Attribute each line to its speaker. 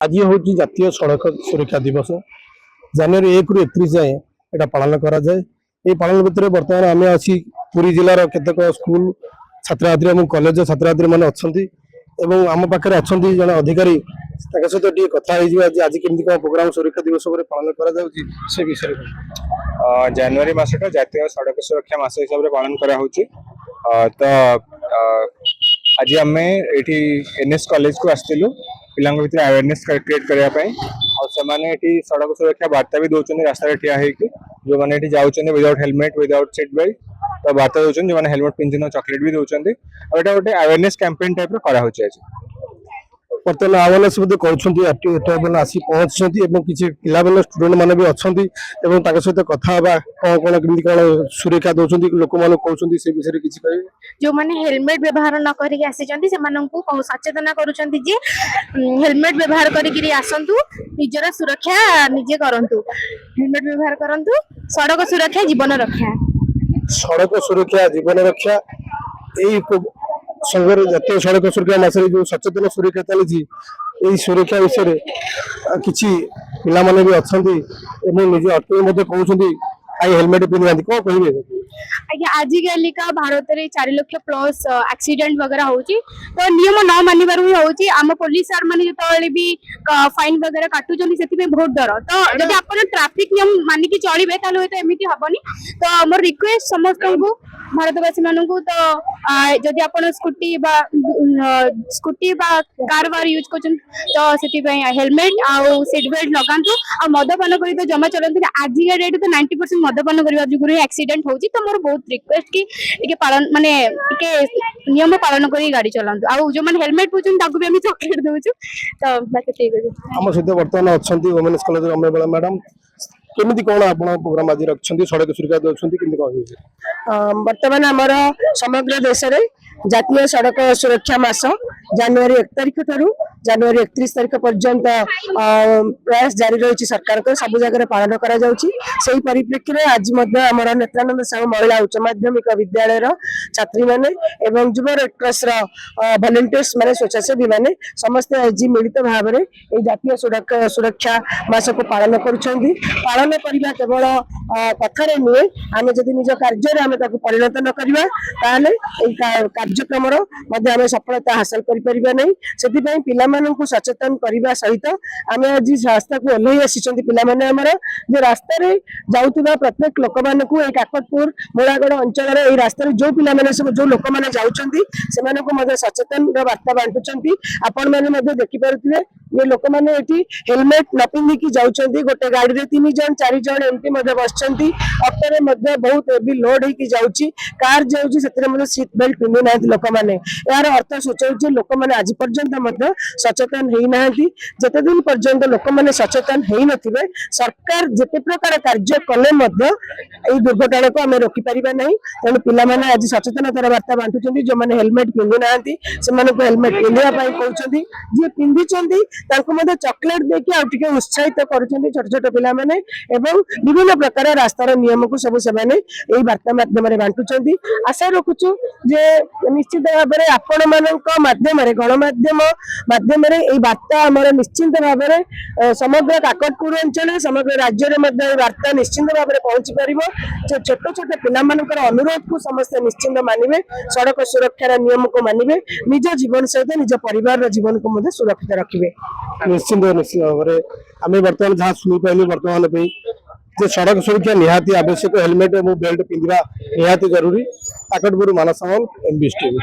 Speaker 1: आज हूँ जातीय सड़क सुरक्षा दिवस जनवरी 1 रु 31 जाए यहाँ पालन करा जाए। ये पालन भितर बर्तमान आम अच्छी पुरी जिलार केतक स्कूल छात्र छात्री और कॉलेज छात्र छात्री मैंने अच्छा आम पाखे अच्छा जन अधिकारी सहित कथा आज केमती कौन प्रोग्राम सुरक्षा दिवस पालन कर विषय
Speaker 2: जनवरी मसटा जातीय सड़क सुरक्षा मास हिसाब से पालन करा तो आज आम ये एनएस कॉलेज को आसलु पिला भर अवेयरनेस क्रिएट करने सड़क सुरक्षा वार्ता भी दौरान रास्ता ठिया जो मैंने जाऊँ without helmet without seat belt तो वार्ता दौरान जो मैंने हेलमेट पिंधि चॉकलेट भी दौरान और गोटे अवेयरनेस कैंपेन टाइप करा आज
Speaker 1: बर्तमान अवेयरनेस कर आसी पहुंची किसी पिला स्टूडेंट मैंने भी अच्छा सहित कथा कौन कौन कमी कौन सुरक्षा दौरान लोक मान कहते से विषय किसी कहे
Speaker 3: जो मैंने हेलमेट व्यवहार न करके आसी सचेतना करुँच हेलमेट व्यवहार करके आसतु निजर सुरक्षा निजे करंतु हेलमेट व्यवहार करंतु सड़क सुरक्षा जीवन रक्षा
Speaker 1: सड़क सुरक्षा जीवन रक्षा यही संघर जातीय सड़क सुरक्षा मासरे जो सचेतन सुरक्षा चली सुरक्षा विषय किसी पिला माने भी अच्छा निजे अटक कहते आई हेलमेट पिंधि कौन कहे
Speaker 3: आज्ञा आजिकल का भारत में 4 लाख प्लस एक्सीडेंट वगैरह होची तो नियम न मानिबार भी होची आम पुलिस सर माने जतले भी फाइन वगैरह काटुचनी सेति बहुत डर तो जदि आपण ट्रैफिक नियम मानिकी चलिबे ताले तो एमिति हबनी तो हमर रिक्वेस्ट समस्त को भारतवासी मानू तो जदि आपण स्कूटी कार वार यूज कर तो से हेलमेट आउ सीट बेल्ट लगातु आ मदपान कर तो जमा चलते आज का डेट तो 90% मदपान करने जुगुर एक्सीडेंट होची तो मोर बहुत रिक्वेस्ट कि पालन माने नियम पालन कर गाड़ी चलातु आ जो मैंने हेलमेट पूछन ताकू भी हम चॉकलेट दउछु तो बाकी ठीक है
Speaker 1: हम सहित वर्तमान अच्छा वुमेन्स कॉलेज रम्यबेला मैडम केमिति कौन आप प्रोग्राम आज रखछन्ती सड़क सुरक्षा दउछन्ती केमिति कहबे
Speaker 4: वर्तमान आमर समग्र देश रे जातीय सड़क सुरक्षा मास जनवरी 1 तारिख ठारू जनवरी 31 तारिख पर्यंत प्रयास जारी रही सरकार को सब जगह पालन करा जाउची सेही परिप्रेक्षी रे आज मध्य आमर नेत्रानंद साहू महिला उच्च माध्यमिक विद्यालय रो छात्री माने एवं युवा रेड क्रॉस रो वॉलंटियर्स माने स्वेच्छासेवी माने समस्त आज मिलित भाव में ए जातीय सड़क सुरक्षा मास को पालन करुछन्ती पालन करिबा केवल कथारे नुहे आमे जदि निज कार्य रे आमे ताको परिणत न करिबा ताले ए कार्यक्रम रो मध्य आमे सफलता हासिल करि परिबा नै सेति पई पिला माननकु सचेतन करिबा सहित आमे आज रास्ता को ओल्लै आसीचंती पिला माने हमर जे रास्ता रे जाउतबा प्रत्येक लोक मानकु ए काकटपुर मोलागड़ अंचल रे ए रास्ता रे जो पिला माने सब जो लोक माने जाउचंती से मानकु मध्य सचेतन रो वार्ता बांटुचंती आपण माने मध्य देखि पारुथिबे ये लोक माने एठी हेलमेट न पिंधि की जाउचंती गोटे गाड़ी रे 3 जन 4 जन एमपी मध्य बसचंती ऑटो रे मध्य बहुत हेवी लोड हे की जाउची कार जाउची सेतरे मध्य सीट बेल्ट पिंधि नाहि लोक माने यार अर्थ सोचौची लोक माने आज पर्यंत मध्य सचेतन हेई नाहि जते दिन पर्यंत लोक माने सचेतन हेई नथिबे सरकार जते प्रकार कार्य कले मध्य एई दुर्घटना को हमें रोकी परिबा नहीं तेणु पिला माने आज सचेतनतार वार्ता बांटुचंती जो माने हेलमेट पिंधि नाहि से माने को हेलमेट पिंधिया पई कहउचंती जे पिंधिचंती तांको मध्य चॉकलेट देके आ टिके उत्साहित करूचंती छोट छोट पिला माने एवं विभिन्न प्रकार रास्तार नियम को सब से माने एई वार्ता माध्यम रे बांटुचंती आशा रखुछु जे निश्चित भाव में आपण मानक माध्यम रे गणमाध्यम माध्यम रे एई वार्ता हमर निश्चित भाव में समग्र काकटपुर अंचल समग्र राज्य रे मध्य वार्ता निश्चित भाव में पहुंची परिबो जे छोट छोट पिला मानकर अनुरोध को समस्त निश्चित मानिबे सड़क सुरक्षा नियम को मानिबे निज जीवन सहित निज परिवार जीवन को मध्य सुरक्षित रखिबे
Speaker 1: निश्चित भाव में आम बर्तमान जहाँ शुणी पाइलु बर्तमान जे सड़क सुरक्षा निहाती आवश्यक हेलमेट और बेल्ट पिंधा निहाती जरूरी काकटपुर मानस एमबीएस टीवी।